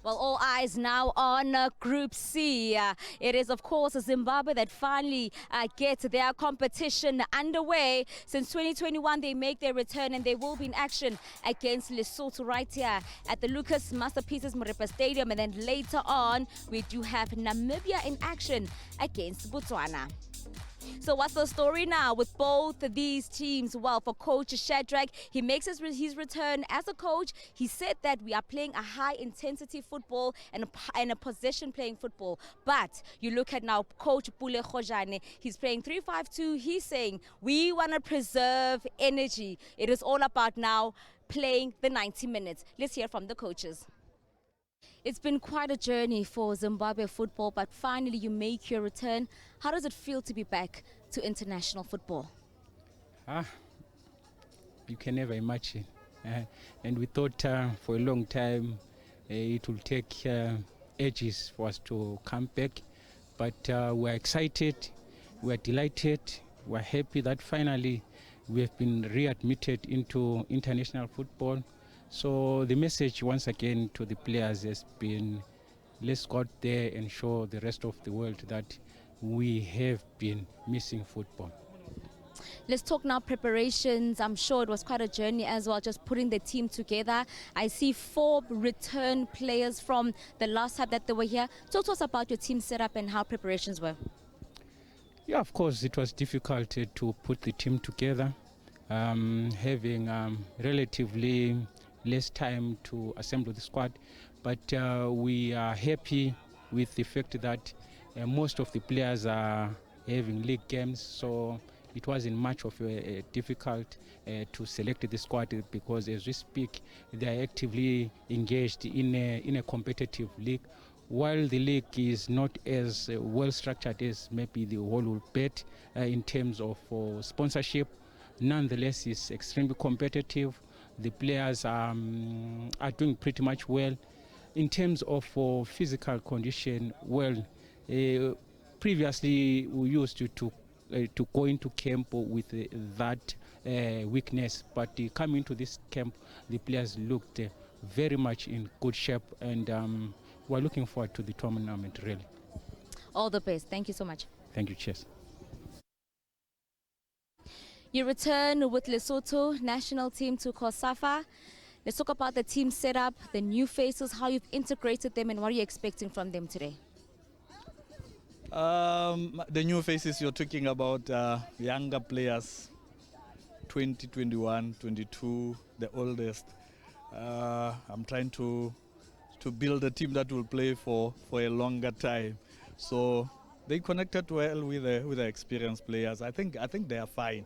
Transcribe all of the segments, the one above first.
Well, all eyes now on Group C. It is, of course, Zimbabwe that finally gets their competition underway. Since 2021, they make their return and they will be in action against Lesotho right here at the Lucas Masterpieces Moripa Stadium. And then later on, we do have Namibia in action against Botswana. So what's the story now with both of these teams? Well, for Coach Shadrack, he makes his return as a coach. He said that we are playing a high-intensity football and a possession-playing football. But you look at now Coach Pule Khojane, he's playing 3-5-2. He's saying we want to preserve energy. It is all about now playing the 90 minutes. Let's hear from the coaches. It's been quite a journey for Zimbabwe football, but finally you make your return. How does it feel to be back to international football? You can never imagine. And we thought for a long time it will take ages for us to come back. But we're excited, we're delighted, we're happy that finally we have been readmitted into international football. So the message once again to the players has been, let's go out there and show the rest of the world that we have been missing football. Let's talk now preparations. I'm sure it was quite a journey as well, just putting the team together. I see 4 return players from the last time that they were here. Talk to us about your team setup and how preparations were. Yeah, of course, it was difficult to put the team together, having relatively less time to assemble the squad, but we are happy with the fact that most of the players are having league games, so it wasn't much of a difficult to select the squad, because as we speak they are actively engaged in a competitive league. While the league is not as well structured as maybe the Hollywoodbets in terms of sponsorship, nonetheless it's extremely competitive. The players are doing pretty much well. In terms of physical condition, well, previously we used to go into camp with that weakness, but coming to this camp, the players looked very much in good shape, and we're looking forward to the tournament, really. All the best. Thank you so much. Thank you. Cheers. You return with Lesotho national team to COSAFA. Let's talk about the team setup, the new faces, how you've integrated them, and what are you expecting from them today? The new faces you're talking about, younger players, 20, 21, 22, the oldest. I'm trying to build a team that will play for a longer time. So they connected well with the experienced players. I think they are fine.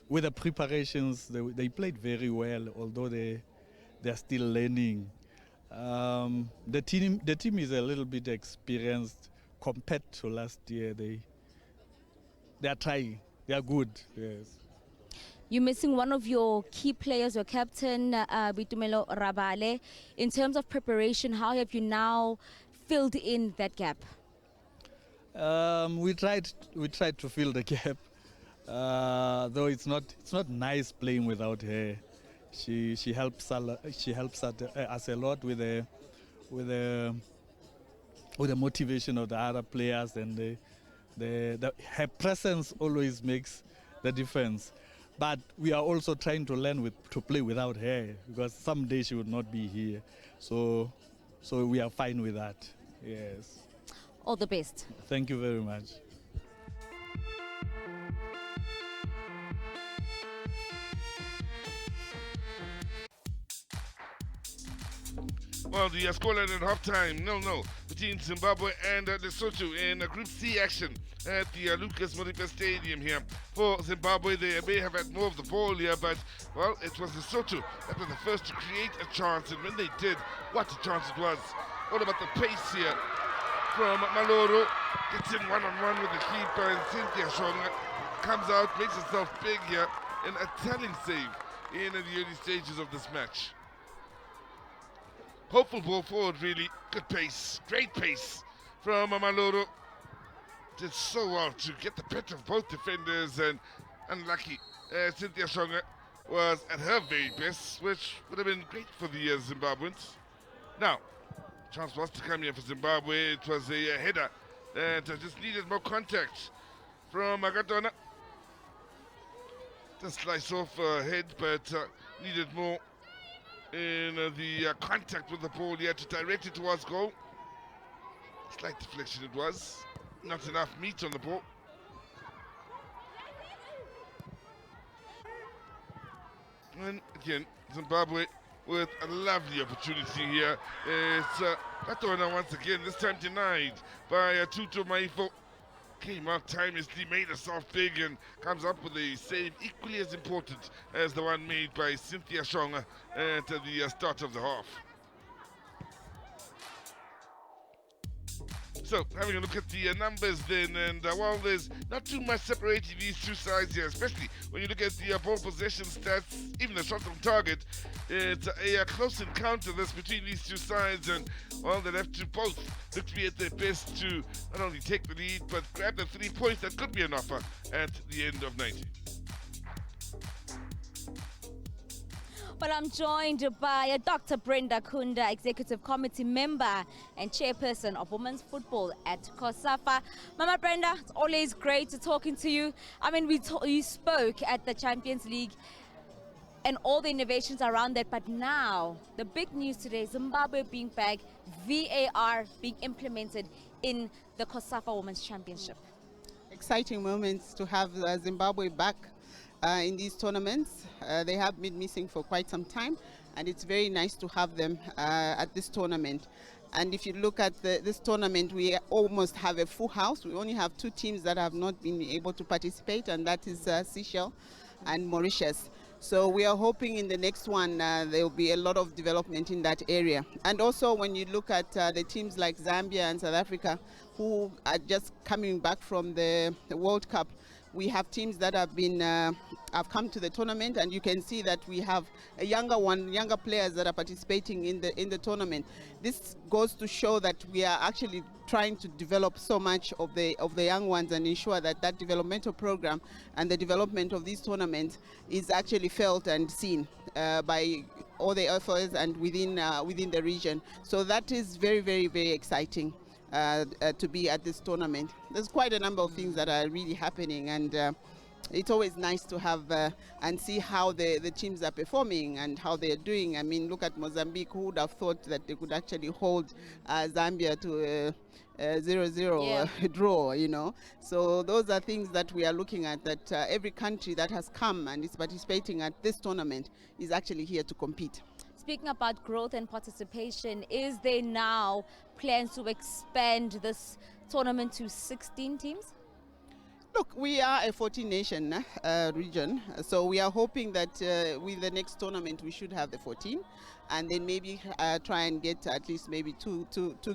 With the preparations, they played very well, although they're still learning. The team is a little bit experienced compared to last year. They are trying. They are good. Yes. You're missing one of your key players, your captain, Bitumelo Rabale. In terms of preparation, how have you now filled in that gap? We tried to fill the gap. Though it's not nice playing without her. She helps us a lot with the motivation of the other players, and her presence always makes the difference. But we are also trying to learn to play without her, because someday she would not be here. So we are fine with that. Yes. All the best. Thank you very much. Well, the scoreline at halftime, 0-0 between Zimbabwe and Lesotho in Group C action at the Lucas Moripa Stadium here. For Zimbabwe, they may have had more of the ball here, but, well, it was Lesotho that were the first to create a chance, and when they did, what a chance it was. All about the pace here from Maloro. Gets in one-on-one with the keeper, and Cynthia Shonga comes out, makes herself big here, and a telling save in the early stages of this match. Hopeful ball forward, really. Good pace. Great pace from Maloro. Did so well to get the better of both defenders, and unlucky. Cynthia Shonga was at her very best, which would have been great for the Zimbabweans. Now, chance was to come here for Zimbabwe. It was a header that just needed more contact from Agatona. Just slice off head, but needed more in the contact with the ball. He had to direct it towards goal. Slight deflection it was. Not enough meat on the ball. And again, Zimbabwe with a lovely opportunity here. It's Katona once again, this time denied by Tutu Maifo. Came out timelessly, made herself big, and comes up with a save equally as important as the one made by Cynthia Shonga at the start of the half. So, having a look at the numbers then, and while there's not too much separating these two sides here, especially when you look at the ball possession stats, even the shots on target, it's a close encounter this between these two sides, and well, they'll have to both look to be at their best to not only take the lead, but grab the 3 points that could be an offer at the end of 90. Well, I'm joined by Dr. Brenda Kunda, Executive Committee Member and Chairperson of Women's Football at COSAFA. Mama Brenda, it's always great to talking to you. I mean, you spoke at the Champions League and all the innovations around that, but now the big news today, Zimbabwe being back, VAR being implemented in the COSAFA Women's Championship. Exciting moments to have Zimbabwe back in these tournaments. They have been missing for quite some time, and it's very nice to have them at this tournament. And if you look at this tournament, we almost have a full house. We only have 2 teams that have not been able to participate, and that is Seychelles and Mauritius. So we are hoping in the next one there will be a lot of development in that area. And also when you look at the teams like Zambia and South Africa, who are just coming back from the World Cup, we have teams that have come to the tournament, and you can see that we have younger players that are participating in the tournament. This goes to show that we are actually trying to develop so much of the young ones and ensure that that developmental program and the development of these tournaments is actually felt and seen by all the efforts and within the region. So that is very, very, very exciting. To be at this tournament. There's quite a number of things that are really happening, and it's always nice to have and see how the teams are performing and how they're doing. I mean, look at Mozambique. Who would have thought that they could actually hold Zambia to a 0-0 draw, you know? So those are things that we are looking at, that every country that has come and is participating at this tournament is actually here to compete. Speaking about growth and participation, is there now plans to expand this tournament to 16 teams? Look, we are a 14-nation region, so we are hoping that with the next tournament we should have the 14, and then maybe try and get at least maybe two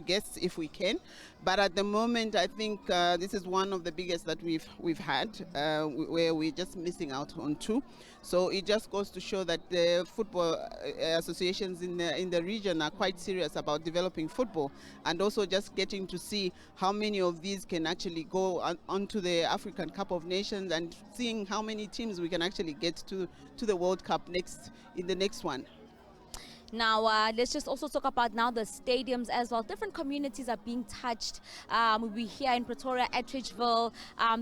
guests if we can. But at the moment, I think this is one of the biggest that we've had, where we're just missing out on 2. So it just goes to show that the football associations in the region are quite serious about developing football, and also just getting to see how many of these can actually go onto the African Cup of Nations, and seeing how many teams we can actually get to the World Cup in the next one. Now, let's just also talk about now the stadiums as well. Different communities are being touched. We're here in Pretoria, Attridgeville.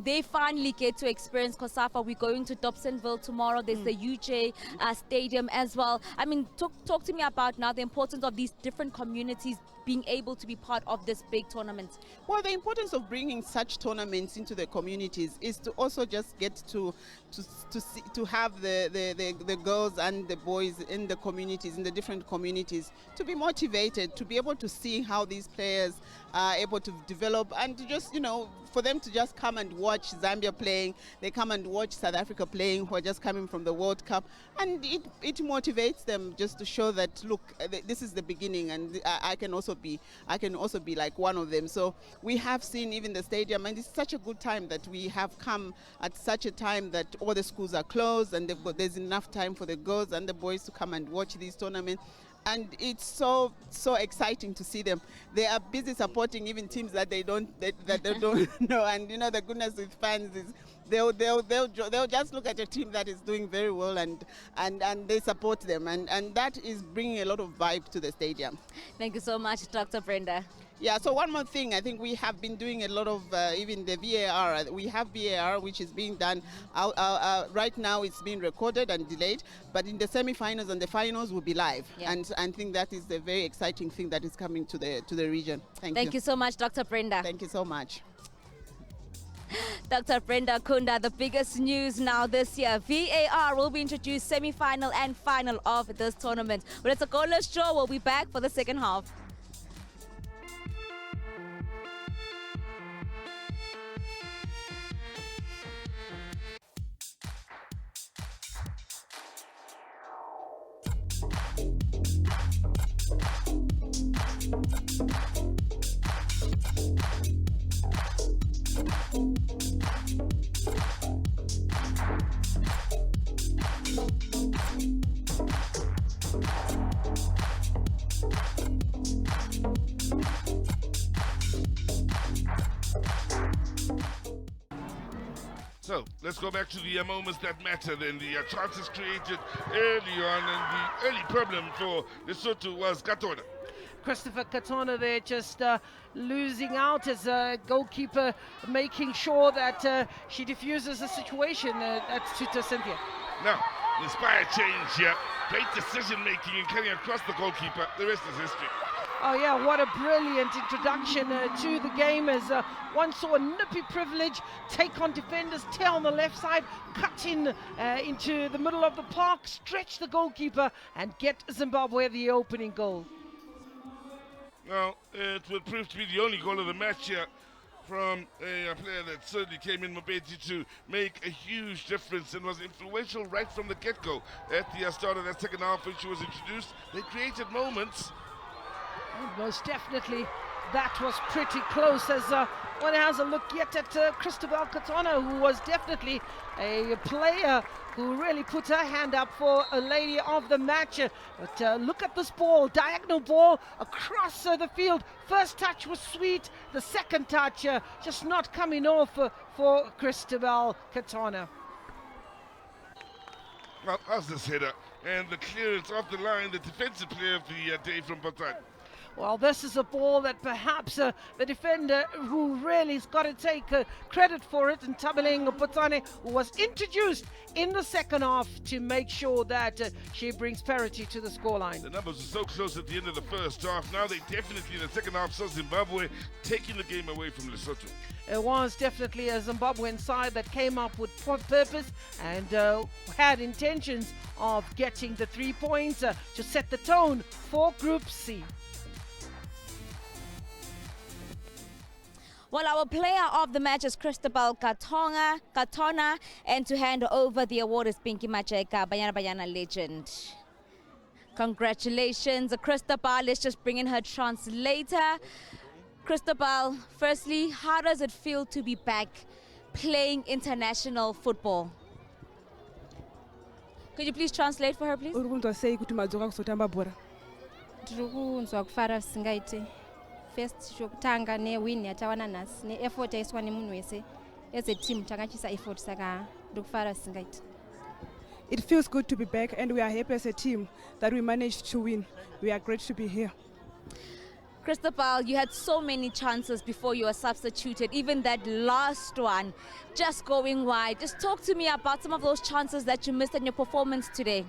They finally get to experience COSAFA. We're going to Dobsonville tomorrow. There's the UJ Stadium as well. I mean, talk to me about now the importance of these different communities being able to be part of this big tournament. Well, the importance of bringing such tournaments into the communities is to also just get to have the girls and the boys in the communities, in the different communities, to be motivated, to be able to see how these players are able to develop, and to just, you know, for them to just come and watch Zambia playing, they come and watch South Africa playing, who are just coming from the World Cup, and it motivates them just to show that, look, this is the beginning, and I can also be like one of them. So we have seen even the stadium, and it's such a good time that we have come at such a time that all the schools are closed, and there's enough time for the girls and the boys to come and watch these tournaments. And it's so exciting to see them. They are busy supporting even teams that they don't know. And you know, the goodness with fans is they'll just look at a team that is doing very well and they support them, and that is bringing a lot of vibe to the stadium. Thank you so much, Dr. Brenda. Yeah, so one more thing, I think we have been doing a lot of, even the VAR, we have VAR which is being done, right now it's being recorded and delayed, but in the semi-finals and the finals will be live. Yeah. And I think that is a very exciting thing that is coming to the region. Thank you so much, Dr. Brenda. Thank you so much. Dr. Brenda Kunda, the biggest news now this year. VAR will be introduced semi-final and final of this tournament. But it's a goalless draw. We'll be back for the second half. So let's go back to the moments that mattered and the chances created early on, and the early problem for Lesotho was Katona. Christopher Katona there just losing out as a goalkeeper, making sure that she diffuses the situation at Tuta Cynthia. Now, inspired change here. Great decision making and cutting across the goalkeeper. The rest is history. Oh yeah, what a brilliant introduction to the game, as one saw a nippy privilege take on defenders, tear on the left side, cut in into the middle of the park, stretch the goalkeeper and get Zimbabwe the opening goal. Now, it will prove to be the only goal of the match here from a player that certainly came in Mobeti to make a huge difference and was influential right from the get-go. At the start of that second half when she was introduced, they created moments. Most definitely, that was pretty close, as one has a look yet at Christabel Katona, who was definitely a player who really put her hand up for a lady of the match. But look at this ball, diagonal ball across the field. First touch was sweet, the second touch just not coming off for Christabel Katona. Well, how's this header? And the clearance off the line, the defensive player of the day from Bhutan. Well, this is a ball that perhaps the defender who really has got to take credit for it, and Tabeling Potane, who was introduced in the second half to make sure that she brings parity to the scoreline. The numbers are so close at the end of the first half. Now they definitely in the second half saw Zimbabwe taking the game away from Lesotho. It was definitely a Zimbabwean side that came up with purpose and had intentions of getting the 3 points to set the tone for Group C. Well, our player of the match is Christabel Katona, and to hand over the award is Pinky Macheka, Banyana legend. Congratulations, Christabel. Let's just bring in her translator. Christabel, firstly, how does it feel to be back playing international football? Could you please translate for her, please? First shokutanga ne-win yatawana nhasi ne-effort yaiswa nemunhu wese as a team takachisa effort saka ndokufara singaiti. It feels good to be back, and we are happy as a team that we managed to win. We are great to be here. Christabel, you had so many chances before you were substituted, even that last one just going wide. Just talk to me about some of those chances that you missed in your performance today.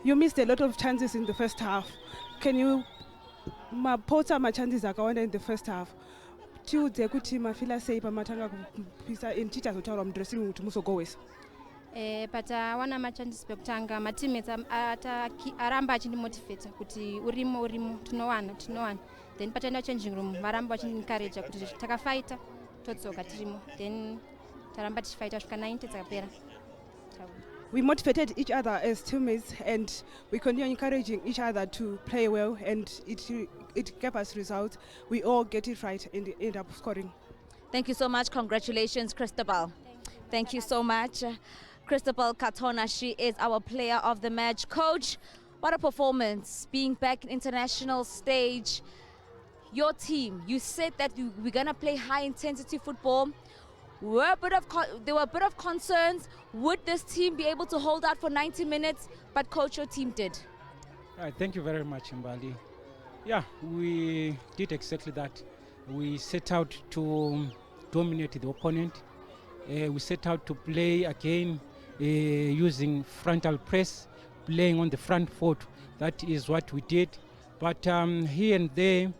You missed a lot of chances in the first half. Can you mapota machances akawanda in the first half? Tiudze kuti mafila sei pamatanga kupisa in ticha zotaura mu dressing room kuti musogowesa. Patawana machances pekutanga mateammates aramba achindimotivate kuti urimo tinowana, then pataenda changing room varamba vachindiencourage kuti takafighta totsoka tirimo, then taramba tichifighta kusvika 90 dzakapera. We motivated each other as teammates, and we continue encouraging each other to play well, and it gave us results. We all get it right and end up scoring. Thank you so much. Congratulations, Christabel. Thank you so much. Christabel Katona, she is our player of the match. Coach, What a performance, being back in international stage. Your team, you said that we're going to play high intensity football. There were a bit of concerns. Would this team be able to hold out for 90 minutes? But coach, your team did. Right, thank you very much, Mbali. Yeah, we did exactly that. We set out to dominate the opponent. We set out to play again using frontal press, playing on the front foot. That is what we did. But here and there,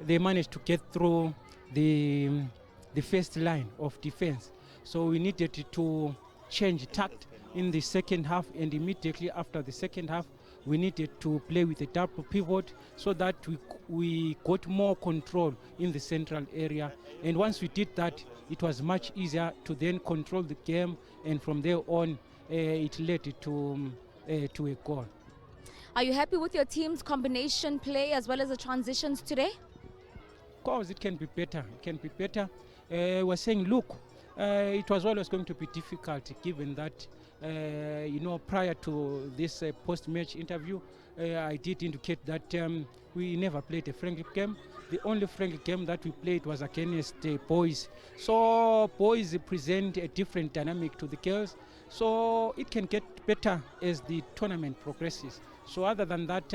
they managed to get through the first line of defense. So we needed to change tact in the second half, and immediately after the second half, we needed to play with a double pivot so that we got more control in the central area. And once we did that, it was much easier to then control the game, and from there on, it led to a goal. Are you happy with your team's combination play as well as the transitions today? Of course, it can be better. It can be better. We're saying, look, it was always going to be difficult given that, prior to this post-match interview, I did indicate that we never played a friendly game. The only friendly game that we played was against boys. So boys present a different dynamic to the girls. So it can get better as the tournament progresses. So other than that,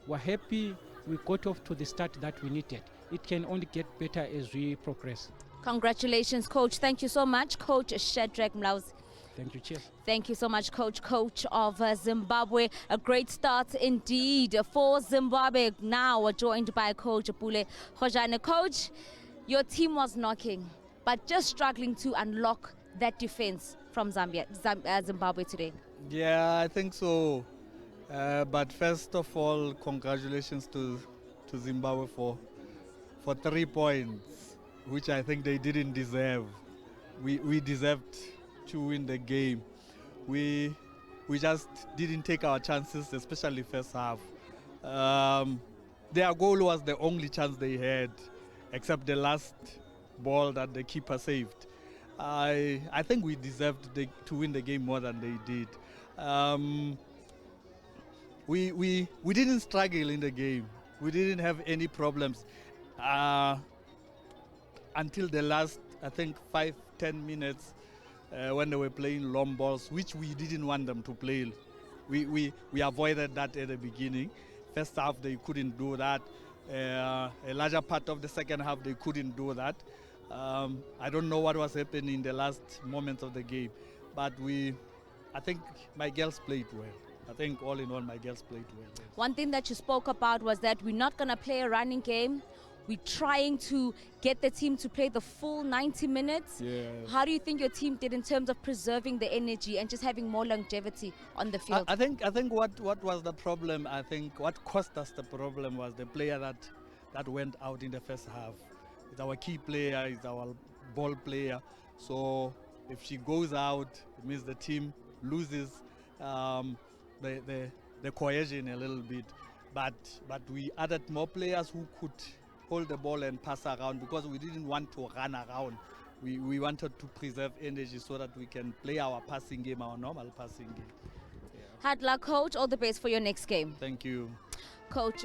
we're happy we got off to the start that we needed. It can only get better as we progress. Congratulations, coach. Thank you so much, Coach Shadrack Mlauzi. Thank you, cheers. Thank you so much, Coach of Zimbabwe. A great start indeed for Zimbabwe. Now we're joined by Coach Pule Khojane. Coach, your team was knocking, but just struggling to unlock that defense from Zimbabwe today. Yeah, I think so. But first of all, congratulations to Zimbabwe for 3 points, which I think they didn't deserve. We deserved to win the game. We just didn't take our chances, especially first half. Their goal was the only chance they had, except the last ball that the keeper saved. I think we deserved to win the game more than they did. We didn't struggle in the game. We didn't have any problems until the last, I think, 5-10 minutes when they were playing long balls, which we didn't want them to play. We avoided that at the beginning. First half, they couldn't do that. A larger part of the second half, they couldn't do that. I don't know what was happening in the last moments of the game, but I think my girls played well. I think all in all, my girls played well. Yes. One thing that you spoke about was that we're not going to play a running game. We're trying to get the team to play the full 90 minutes. Yes. How do you think your team did in terms of preserving the energy and just having more longevity on the field? I think what was the problem, I think what cost us the problem was the player that went out in the first half. It's our key player, it's our ball player. So if she goes out, it means the team loses the cohesion a little bit. But we added more players who could hold the ball and pass around, because we didn't want to run around. We wanted to preserve energy so that we can play our passing game, our normal passing game. Yeah. Hard luck, Coach. All the best for your next game. Thank you. Coach.